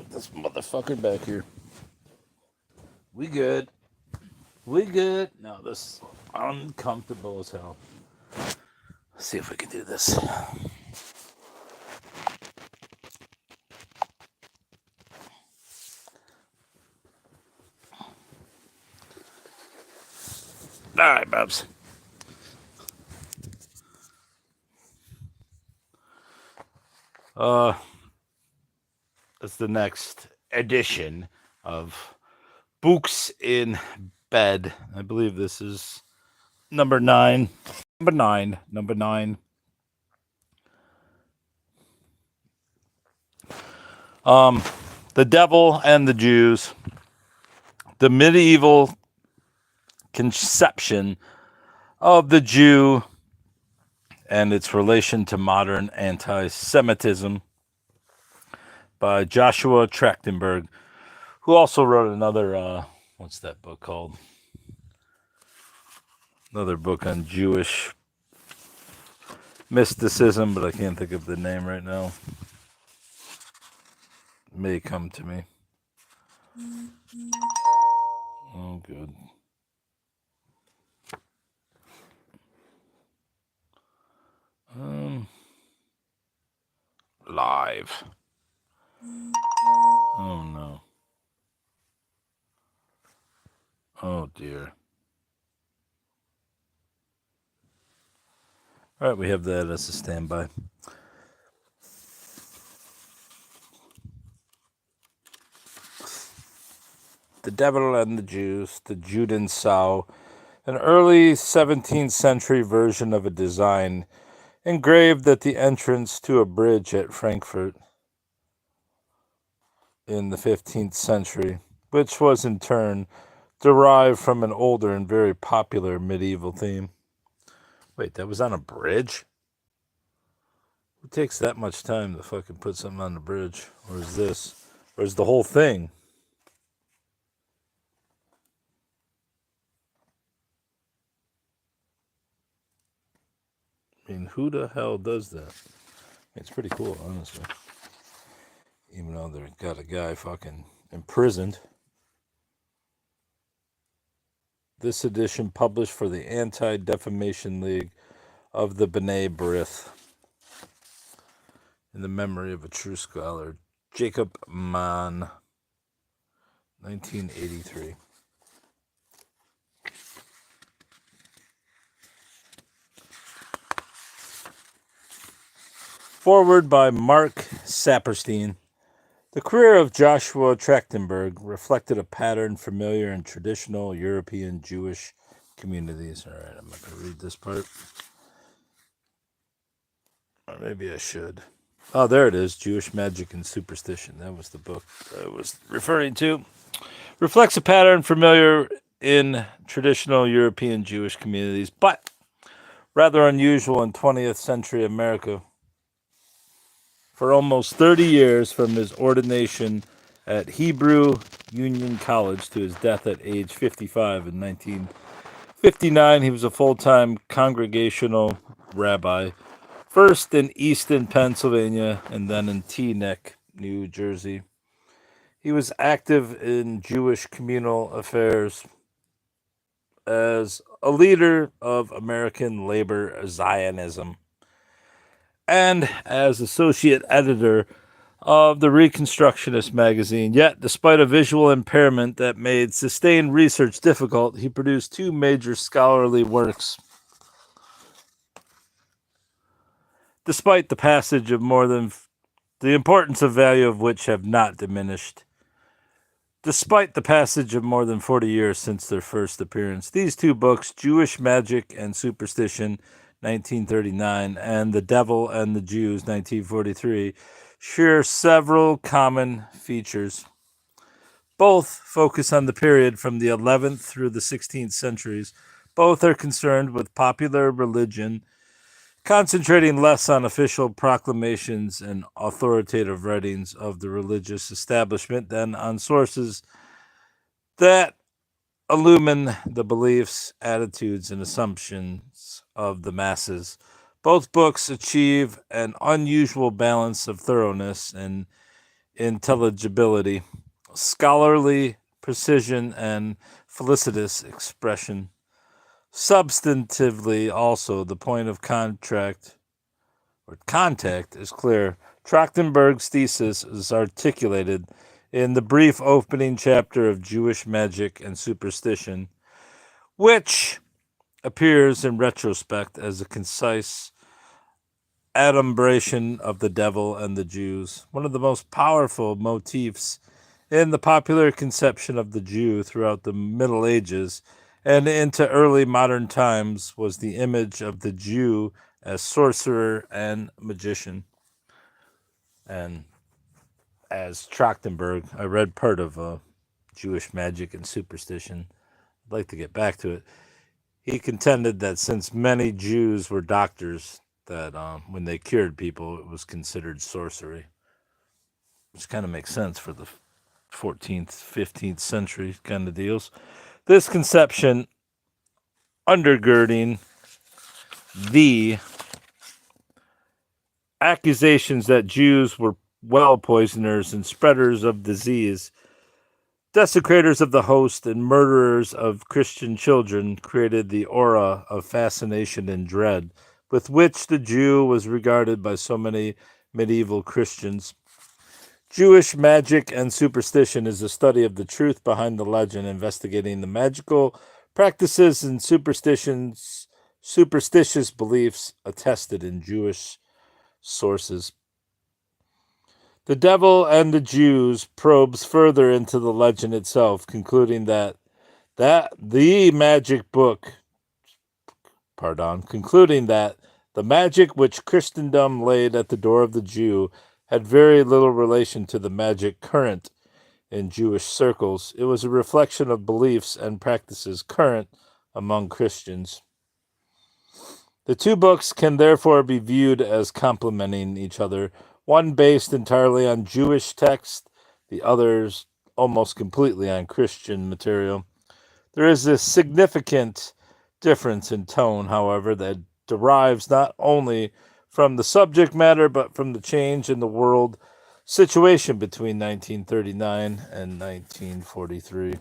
Get this motherfucker back here. We good. We good. No, this is uncomfortable as hell. Let's see if we can do this. All right, Bubs. That's the next edition of Books in Bed. I believe this is number 9. Number 9. The Devil and the Jews. The medieval conception of the Jew and its relation to modern anti-Semitism by Joshua Trachtenburg, who also wrote another, what's that book called? Another book on Jewish mysticism, but I can't think of the name right now. It may come to me. Oh, good. Live. Oh, no. Oh, dear. All right, we have that as a standby. The Devil and the Jews, the Judensau, an early 17th century version of a design engraved at the entrance to a bridge at Frankfurt in the 15th century, which was in turn derived from an older and very popular medieval theme. Wait, that was on a bridge? Who takes that much time to fucking put something on the bridge? Or is this? Or is the whole thing? I mean, who the hell does that? It's pretty cool, honestly. Even though they've got a guy fucking imprisoned. This edition published for the Anti-Defamation League of the B'nai B'rith, in the memory of a true scholar, Jacob Mann, 1983. Forward by Mark Saperstein. The career of Joshua Trachtenberg reflected a pattern familiar in traditional European Jewish communities. All right, I'm not going to read this part. Or maybe I should. Oh, there it is. Jewish Magic and Superstition. That was the book I was referring to. Reflects a pattern familiar in traditional European Jewish communities, but rather unusual in 20th century America. For almost 30 years, from his ordination at Hebrew Union College to his death at age 55 in 1959, he was a full-time congregational rabbi, first in Easton, Pennsylvania, and then in Teaneck, New Jersey. He was active in Jewish communal affairs as a leader of American labor Zionism and as associate editor of the Reconstructionist magazine. Yet, despite a visual impairment that made sustained research difficult, he produced 2 major scholarly works. Despite the passage of more than the importance of value of which have not diminished. Despite the passage of more than 40 years since their first appearance, these 2 books, Jewish Magic and Superstition, 1939, and The Devil and the Jews, 1943, share several common features. Both focus on the period from the 11th through the 16th centuries. Both are concerned with popular religion, concentrating less on official proclamations and authoritative writings of the religious establishment than on sources that illumine the beliefs, attitudes, and assumptions of the masses. Both books achieve an unusual balance of thoroughness and intelligibility, scholarly precision, and felicitous expression. Substantively, also, the point of contact is clear. Trachtenberg's thesis is articulated in the brief opening chapter of Jewish Magic and Superstition, which appears in retrospect as a concise adumbration of the devil and the Jews. One of the most powerful motifs in the popular conception of the Jew throughout the Middle Ages and into early modern times was the image of the Jew as sorcerer and magician. And as Trachtenberg, I read part of Jewish Magic and Superstition. I'd like to get back to it. He contended that since many Jews were doctors, that when they cured people, it was considered sorcery, which kind of makes sense for the 14th, 15th century kind of deals. This conception undergirding the accusations that Jews were well poisoners and spreaders of disease, desecrators of the host, and murderers of Christian children created the aura of fascination and dread with which the Jew was regarded by so many medieval Christians. Jewish magic and superstition is a study of the truth behind the legend, investigating the magical practices and superstitious beliefs attested in Jewish sources. The Devil and the Jews probes further into the legend itself, concluding that the magic which Christendom laid at the door of the Jew had very little relation to the magic current in Jewish circles. It was a reflection of beliefs and practices current among Christians. The two books can therefore be viewed as complementing each other, one based entirely on Jewish text, the others almost completely on Christian material. There is a significant difference in tone, however, that derives not only from the subject matter, but from the change in the world situation between 1939 and 1943.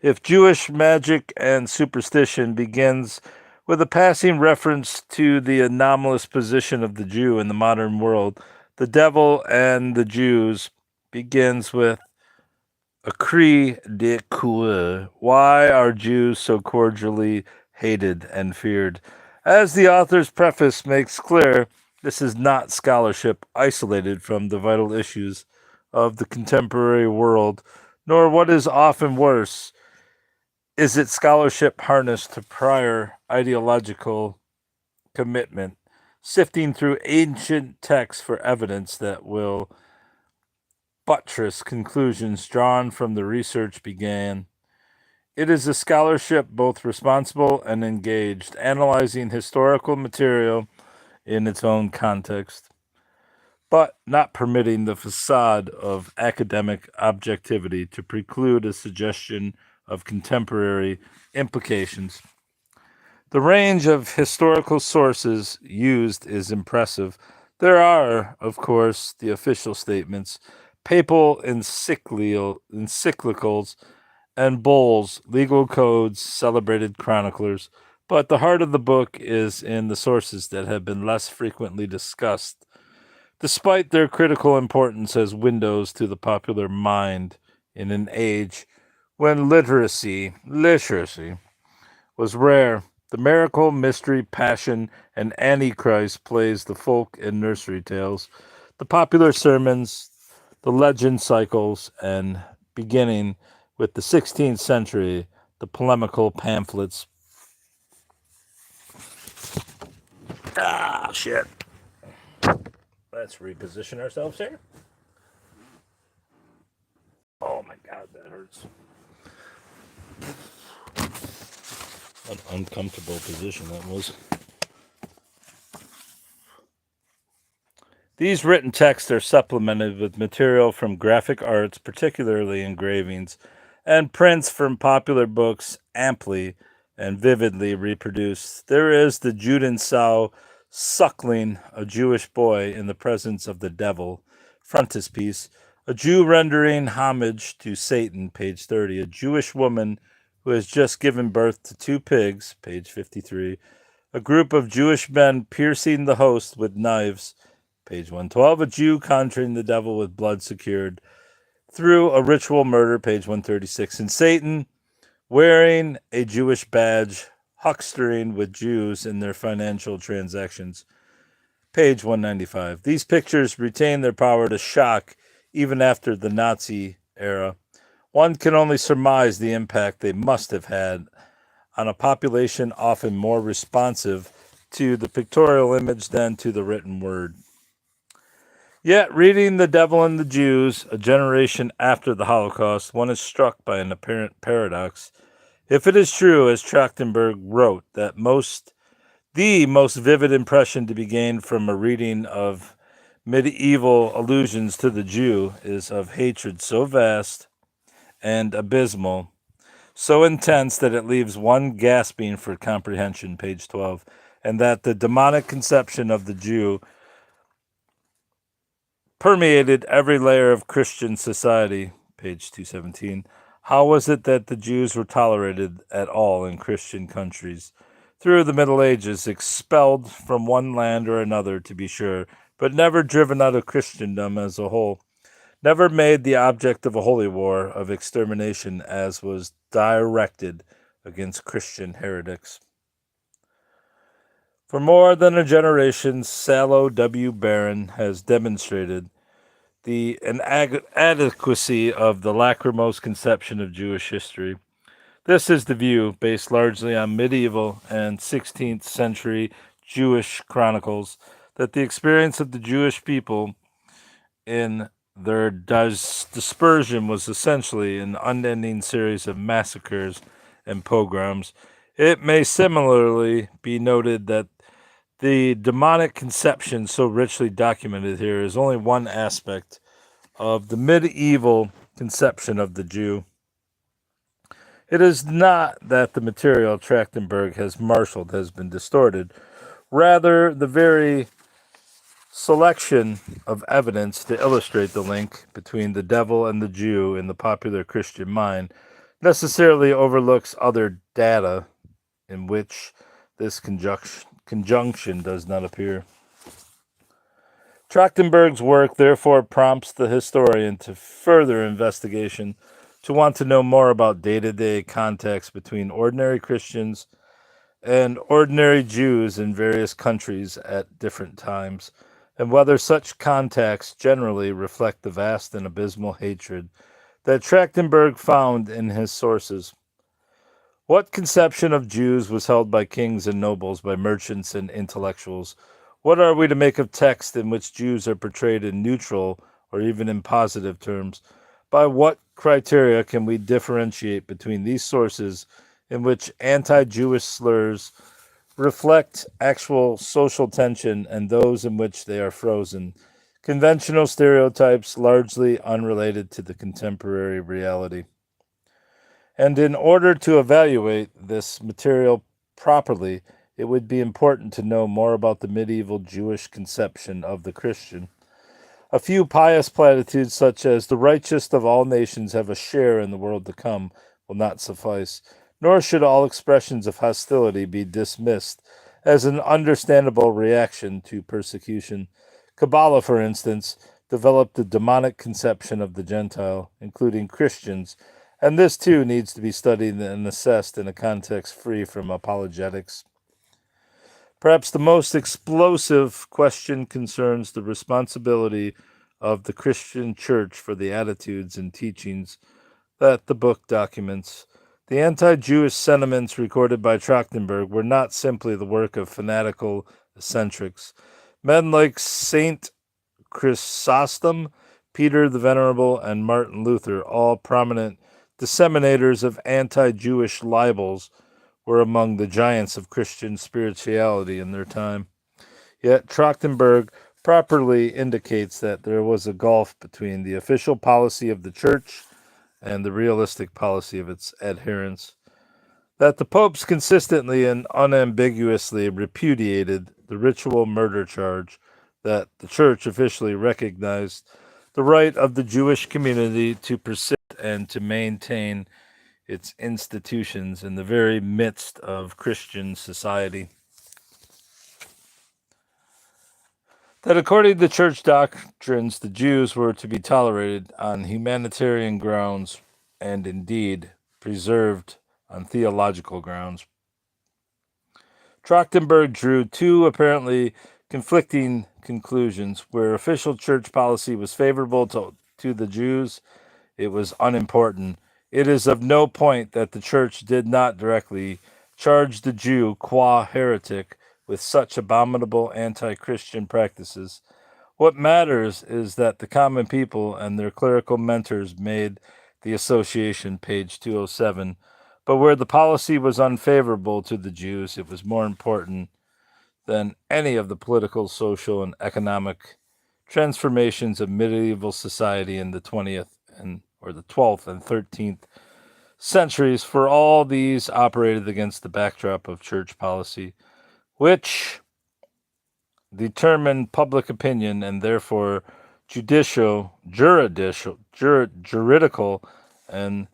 If Jewish magic and superstition begins with a passing reference to the anomalous position of the Jew in the modern world, the Devil and the Jews begins with a cri de coeur. Why are Jews so cordially hated and feared? As the author's preface makes clear, this is not scholarship isolated from the vital issues of the contemporary world, nor what is often worse, is it scholarship harnessed to prior ideological commitment, sifting through ancient texts for evidence that will buttress conclusions drawn from the research began. It is a scholarship both responsible and engaged, analyzing historical material in its own context, but not permitting the facade of academic objectivity to preclude a suggestion of contemporary implications. The range of historical sources used is impressive. There are, of course, the official statements, papal encyclicals, and bulls, legal codes, celebrated chroniclers, but the heart of the book is in the sources that have been less frequently discussed, despite their critical importance as windows to the popular mind in an age when literacy was rare. The miracle, mystery, passion, and Antichrist plays the folk and nursery tales, the popular sermons, the legend cycles, and beginning with the 16th century, the polemical pamphlets. Shit. Let's reposition ourselves here. Oh my God, that hurts. An uncomfortable position that was. These written texts are supplemented with material from graphic arts, particularly engravings, and prints from popular books, amply and vividly reproduced. There is the Judensau suckling a Jewish boy in the presence of the devil, frontispiece. A Jew rendering homage to Satan, page 30. A Jewish woman who has just given birth to 2 pigs, page 53. A group of Jewish men piercing the host with knives, page 112. A Jew conjuring the devil with blood secured through a ritual murder, page 136. And Satan wearing a Jewish badge, huckstering with Jews in their financial transactions, page 195. These pictures retain their power to shock even after the Nazi era. One can only surmise the impact they must have had on a population often more responsive to the pictorial image than to the written word. Yet, reading The Devil and the Jews, a generation after the Holocaust, one is struck by an apparent paradox. If it is true, as Trachtenburg wrote, that the most vivid impression to be gained from a reading of medieval allusions to the Jew is of hatred so vast and abysmal, so intense that it leaves one gasping for comprehension, page 12, and that the demonic conception of the Jew permeated every layer of Christian society, page 217. How was it that the Jews were tolerated at all in Christian countries? Through the Middle Ages, expelled from one land or another, to be sure, but never driven out of Christendom as a whole, never made the object of a holy war of extermination as was directed against Christian heretics. For more than a generation, Sallow W. Barron has demonstrated the inadequacy of the lachrymose conception of Jewish history. This is the view, based largely on medieval and 16th century Jewish chronicles, that the experience of the Jewish people in their dispersion was essentially an unending series of massacres and pogroms. It may similarly be noted that the demonic conception so richly documented here is only one aspect of the medieval conception of the Jew. It is not that the material Trachtenberg has marshaled has been distorted. Rather, the very selection of evidence to illustrate the link between the devil and the Jew in the popular Christian mind necessarily overlooks other data in which this conjunction does not appear. Trachtenberg's work therefore prompts the historian to further investigation, to want to know more about day-to-day context between ordinary Christians and ordinary Jews in various countries at different times, and whether such contacts generally reflect the vast and abysmal hatred that Trachtenberg found in his sources. What conception of Jews was held by kings and nobles, by merchants and intellectuals? What are we to make of texts in which Jews are portrayed in neutral or even in positive terms? By what criteria can we differentiate between these sources in which anti-Jewish slurs reflect actual social tension and those in which they are frozen, conventional stereotypes largely unrelated to the contemporary reality? And in order to evaluate this material properly, it would be important to know more about the medieval Jewish conception of the Christian. A few pious platitudes such as "the righteous of all nations have a share in the world to come" will not suffice, nor should all expressions of hostility be dismissed as an understandable reaction to persecution. Kabbalah, for instance, developed the demonic conception of the Gentile, including Christians, and this too needs to be studied and assessed in a context free from apologetics. Perhaps the most explosive question concerns the responsibility of the Christian church for the attitudes and teachings that the book documents. The anti-Jewish sentiments recorded by Trachtenberg were not simply the work of fanatical eccentrics. Men like Saint Chrysostom, Peter the Venerable, and Martin Luther, all prominent disseminators of anti-Jewish libels, were among the giants of Christian spirituality in their time. Yet Trachtenberg properly indicates that there was a gulf between the official policy of the church and the realistic policy of its adherents. that the popes consistently and unambiguously repudiated the ritual murder charge, that the church officially recognized the right of the Jewish community to persist and to maintain its institutions in the very midst of Christian society. That according to church doctrines, the Jews were to be tolerated on humanitarian grounds and indeed preserved on theological grounds. Trachtenburg drew two apparently conflicting conclusions. Where official church policy was favorable to the Jews, it was unimportant. It is of no point that the church did not directly charge the Jew qua heretic with such abominable anti-Christian practices. What matters is that the common people and their clerical mentors made the association, page 207. But where the policy was unfavorable to the Jews, it was more important than any of the political, social, and economic transformations of medieval society in the 20th or the 12th and 13th centuries, for all these operated against the backdrop of church policy, which determined public opinion and therefore juridical, and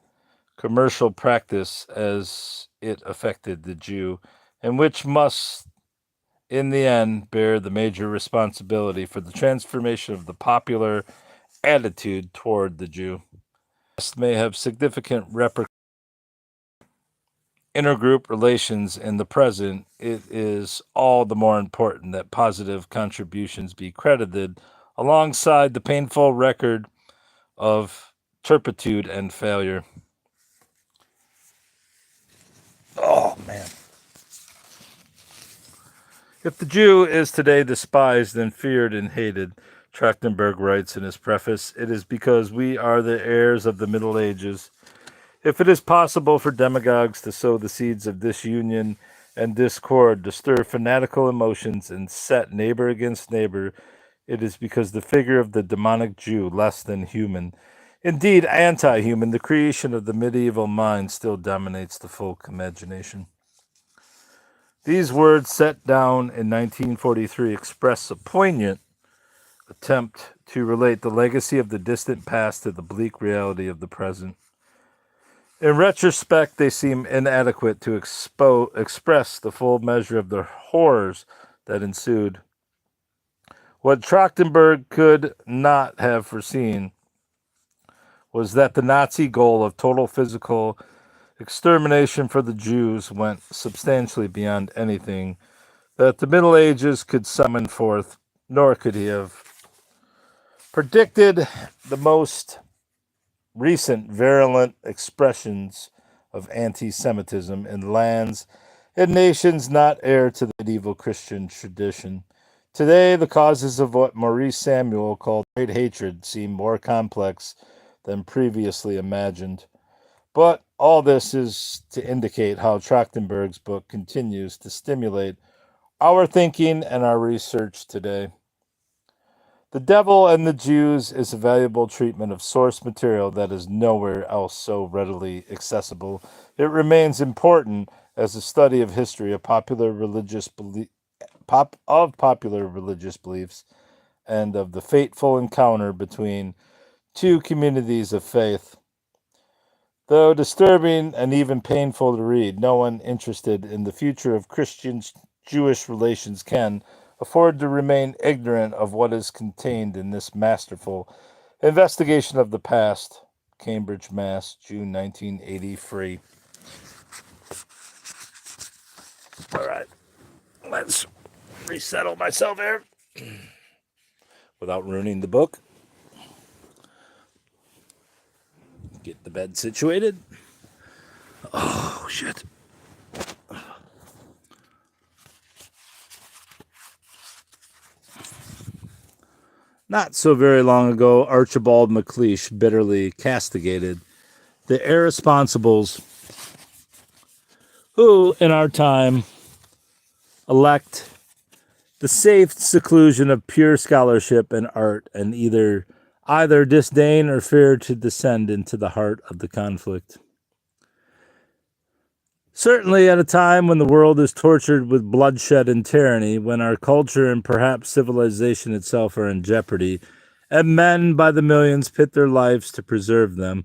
commercial practice as it affected the Jew, and which must in the end bear the major responsibility for the transformation of the popular attitude toward the Jew. This may have significant intergroup relations in the present. It is all the more important that positive contributions be credited alongside the painful record of turpitude and failure. Oh, man. If the Jew is today despised and feared and hated, Trachtenberg writes in his preface, it is because we are the heirs of the Middle Ages. If it is possible for demagogues to sow the seeds of disunion and discord, to stir fanatical emotions and set neighbor against neighbor, it is because the figure of the demonic Jew, less than human, indeed anti-human, the creation of the medieval mind, still dominates the folk imagination. These words, set down in 1943, express a poignant attempt to relate the legacy of the distant past to the bleak reality of the present. In retrospect, they seem inadequate to express the full measure of the horrors that ensued. What Trachtenberg could not have foreseen was that the Nazi goal of total physical extermination for the Jews went substantially beyond anything that the Middle Ages could summon forth, nor could he have predicted the most recent virulent expressions of anti-Semitism in lands and nations not heir to the medieval Christian tradition. Today, the causes of what Maurice Samuel called great hatred seem more complex than previously imagined. But all this is to indicate how Trachtenberg's book continues to stimulate our thinking and our research today. The Devil and the Jews is a valuable treatment of source material that is nowhere else so readily accessible. It remains important as a study of history of popular religious beliefs and of the fateful encounter between two communities of faith. Though disturbing and even painful to read, no one interested in the future of Christian-Jewish relations can afford to remain ignorant of what is contained in this masterful investigation of the past. Cambridge, Mass., June 1983. All right, let's resettle myself here without ruining the book. Get the bed situated. Oh, shit. Not so very long ago, Archibald MacLeish bitterly castigated the irresponsibles who, in our time, elect the safe seclusion of pure scholarship and art, and either disdain or fear to descend into the heart of the conflict. Certainly at a time when the world is tortured with bloodshed and tyranny, when our culture and perhaps civilization itself are in jeopardy, and men by the millions pit their lives to preserve them,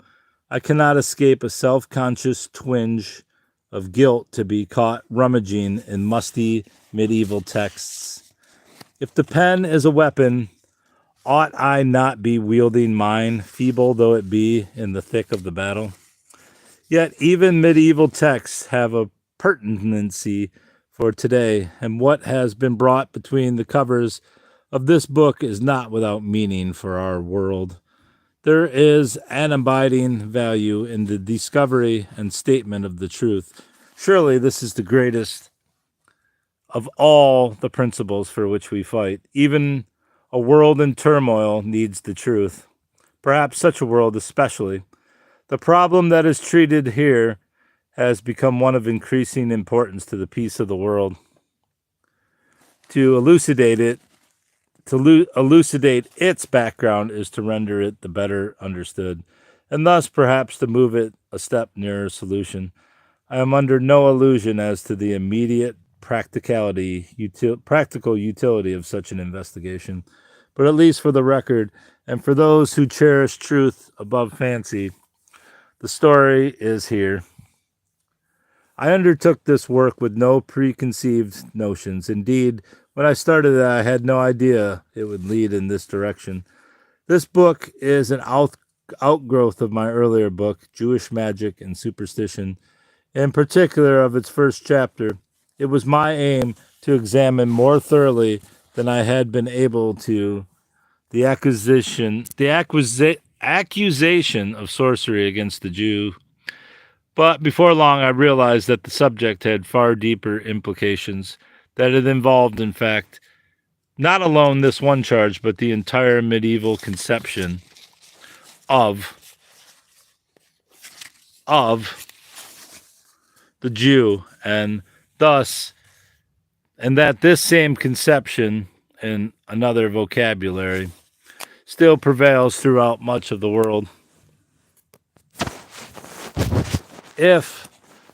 I cannot escape a self-conscious twinge of guilt to be caught rummaging in musty medieval texts. If the pen is a weapon, ought I not be wielding mine, feeble though it be, in the thick of the battle? Yet even medieval texts have a pertinency for today, and what has been brought between the covers of this book is not without meaning for our world. There is an abiding value in the discovery and statement of the truth. Surely this is the greatest of all the principles for which we fight. Even a world in turmoil needs the truth. Perhaps such a world especially. The problem that is treated here has become one of increasing importance to the peace of the world. To elucidate its background is to render it the better understood, and thus perhaps to move it a step nearer solution. I am under no illusion as to the immediate practical utility of such an investigation, but at least for the record, and for those who cherish truth above fancy, the story is here. I undertook this work with no preconceived notions. Indeed, when I started it, I had no idea it would lead in this direction. This book is an outgrowth of my earlier book, Jewish Magic and Superstition, in particular of its first chapter. It was my aim to examine more thoroughly than I had been able to the accusation of sorcery against the Jew. But before long, I realized that the subject had far deeper implications, that it involved, in fact, not alone this one charge, but the entire medieval conception of the Jew, and that this same conception, in another vocabulary, still prevails throughout much of the world. If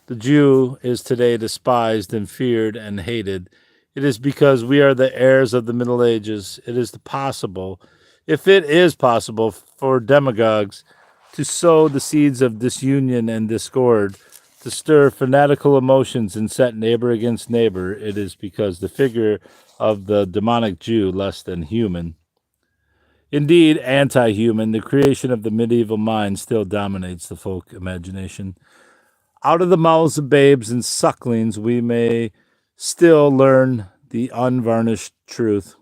the Jew is today despised and feared and hated, it is because we are the heirs of the Middle Ages. If it is possible for demagogues to sow the seeds of disunion and discord, to stir fanatical emotions and set neighbor against neighbor, it is because the figure of the demonic Jew, less than human, indeed anti-human, the creation of the medieval mind, still dominates the folk imagination. Out of the mouths of babes and sucklings we may still learn the unvarnished truth.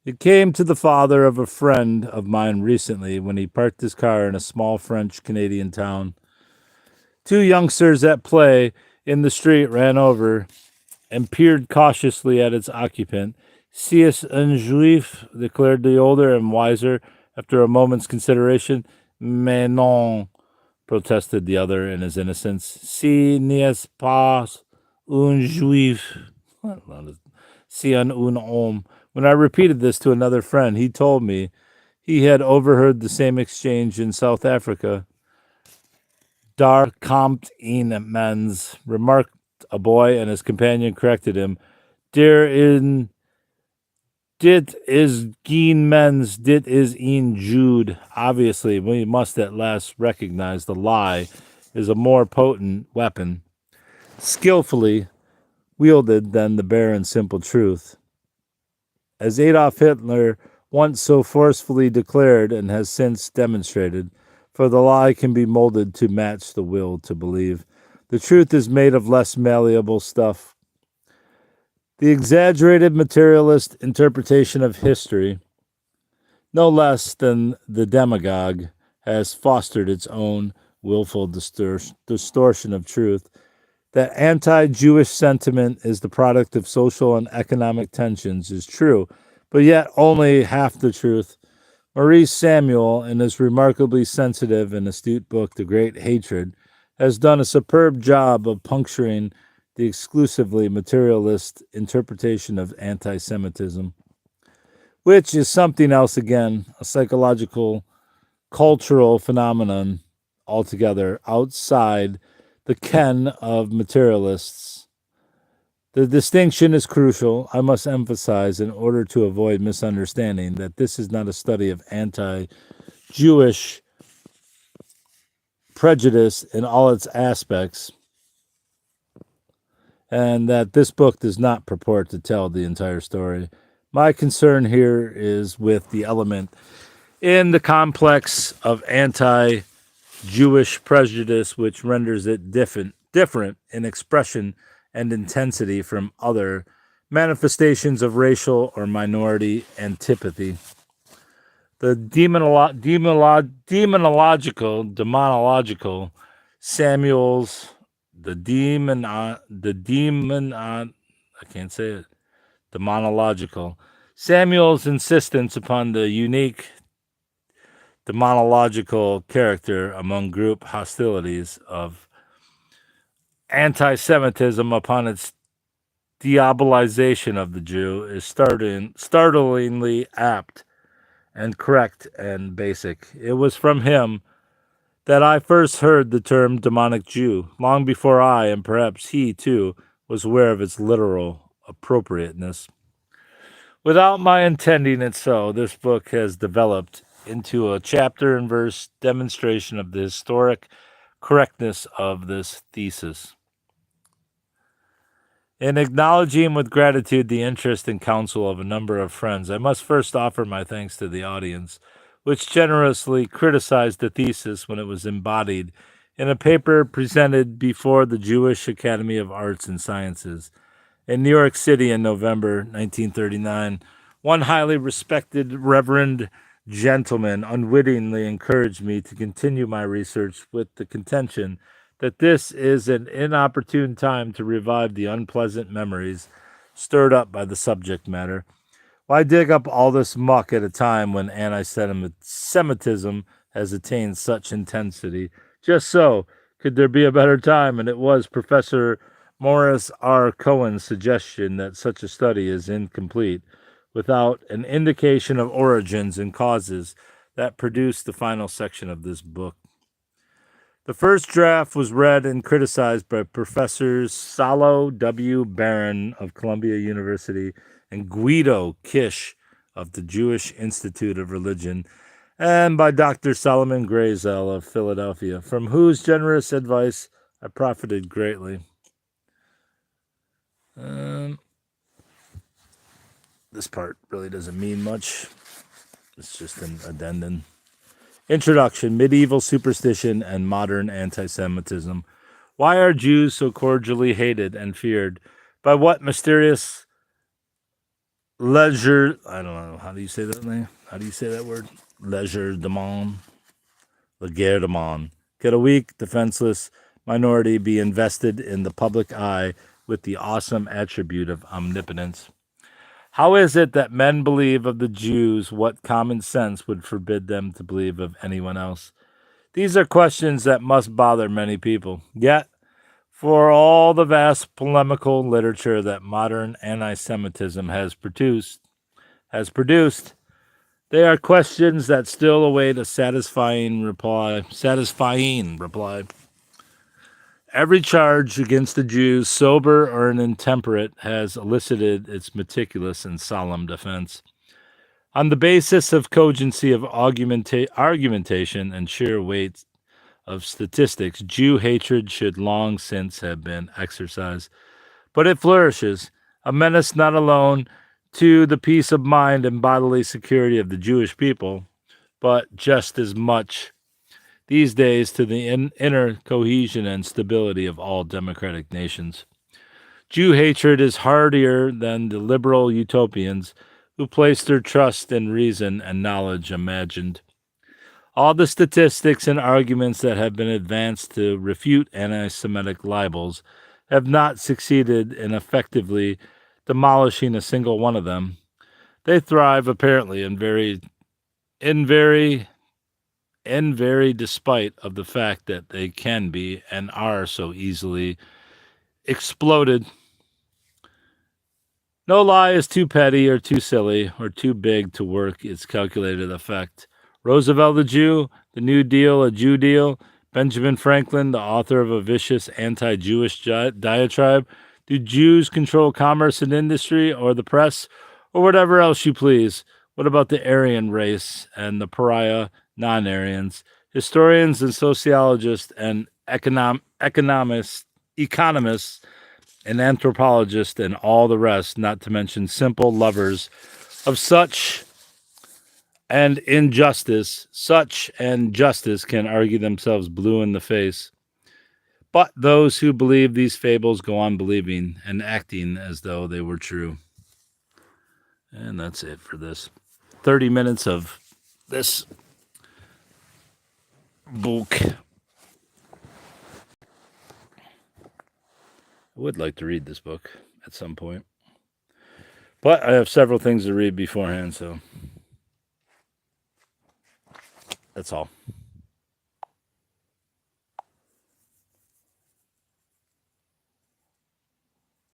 It came to the father of a friend of mine recently when he parked his car in a small French-Canadian town. Two youngsters at play in the street ran over and peered cautiously at its occupant. C'est un juif, declared the older and wiser after a moment's consideration. Mais non, protested the other in his innocence. Si n'est pas un juif. Si un homme. When I repeated this to another friend, he told me he had overheard the same exchange in South Africa. Daar komt een mens, remarked a boy, and his companion corrected him. Dit is geen mens, dit is een Jude. Obviously, we must at last recognize the lie is a more potent weapon, skillfully wielded than the bare and simple truth. As Adolf Hitler once so forcefully declared and has since demonstrated, for the lie can be molded to match the will to believe. The truth is made of less malleable stuff. The exaggerated materialist interpretation of history, no less than the demagogue, has fostered its own willful distortion of truth. That anti-Jewish sentiment is the product of social and economic tensions is true, but yet only half the truth. Maurice Samuel, in his remarkably sensitive and astute book, The Great Hatred, has done a superb job of puncturing the exclusively materialist interpretation of anti-Semitism, which is something else again, a psychological, cultural phenomenon altogether outside the ken of materialists. The distinction is crucial. I must emphasize, in order to avoid misunderstanding, that this is not a study of anti-Jewish prejudice in all its aspects, and that this book does not purport to tell the entire story. My concern here is with the element in the complex of anti-Jewish prejudice, which renders it different in expression and intensity from other manifestations of racial or minority antipathy. The demonological Samuel's I can't say it. Demonological Samuel's insistence upon the unique demonological character among group hostilities of anti-Semitism upon its diabolization of the Jew is startlingly apt and correct and basic. It was from him that I first heard the term demonic Jew, long before I, and perhaps he too, was aware of its literal appropriateness. Without my intending it so, this book has developed into a chapter and verse demonstration of the historic correctness of this thesis. In acknowledging with gratitude the interest and counsel of a number of friends, I must first offer my thanks to the audience, which generously criticized the thesis when it was embodied in a paper presented before the Jewish Academy of Arts and Sciences in New York City in November 1939. One highly respected Reverend gentleman unwittingly encouraged me to continue my research with the contention that this is an inopportune time to revive the unpleasant memories stirred up by the subject matter. Why dig up all this muck at a time when anti-Semitism has attained such intensity? Just so, could there be a better time? And it was Professor Morris R. Cohen's suggestion that such a study is incomplete without an indication of origins and causes that produced the final section of this book. The first draft was read and criticized by Professors Salo W. Barron of Columbia University and Guido Kish of the Jewish Institute of Religion, and by Dr. Solomon Grazel of Philadelphia, from whose generous advice I profited greatly. This part really doesn't mean much. It's just an addendum. Introduction: Medieval superstition and modern anti-Semitism. Why are Jews so cordially hated and feared? By what mysterious leisure? I don't know. How do you say that name? How do you say that word? Legerdemain. Could a weak, defenseless minority be invested in the public eye with the awesome attribute of omnipotence? How is it that men believe of the Jews what common sense would forbid them to believe of anyone else? These are questions that must bother many people. Yet, for all the vast polemical literature that modern anti-Semitism has produced, they are questions that still await a satisfying reply. Every charge against the Jews, sober or intemperate, has elicited its meticulous and solemn defense. On the basis of cogency of argumentation and sheer weight of statistics, Jew hatred should long since have been exercised. But it flourishes, a menace not alone to the peace of mind and bodily security of the Jewish people, but just as much these days to the inner cohesion and stability of all democratic nations. Jew hatred is hardier than the liberal utopians who place their trust in reason and knowledge imagined. All the statistics and arguments that have been advanced to refute anti-Semitic libels have not succeeded in effectively demolishing a single one of them. They thrive apparently in very despite of the fact that they can be and are so easily exploded. No lie is too petty or too silly or too big to work its calculated effect. Roosevelt a Jew, the New Deal a Jew deal, Benjamin Franklin, the author of a vicious anti-Jewish diatribe. Do Jews control commerce and industry or the press or whatever else you please? What about the Aryan race and the pariah non-Aryans? Historians and sociologists and economists and anthropologists and all the rest, not to mention simple lovers of such and justice can argue themselves blue in the face. But those who believe these fables go on believing and acting as though they were true. And that's it for this 30 minutes of this book. I would like to read this book at some point. But I have several things to read beforehand, so that's all.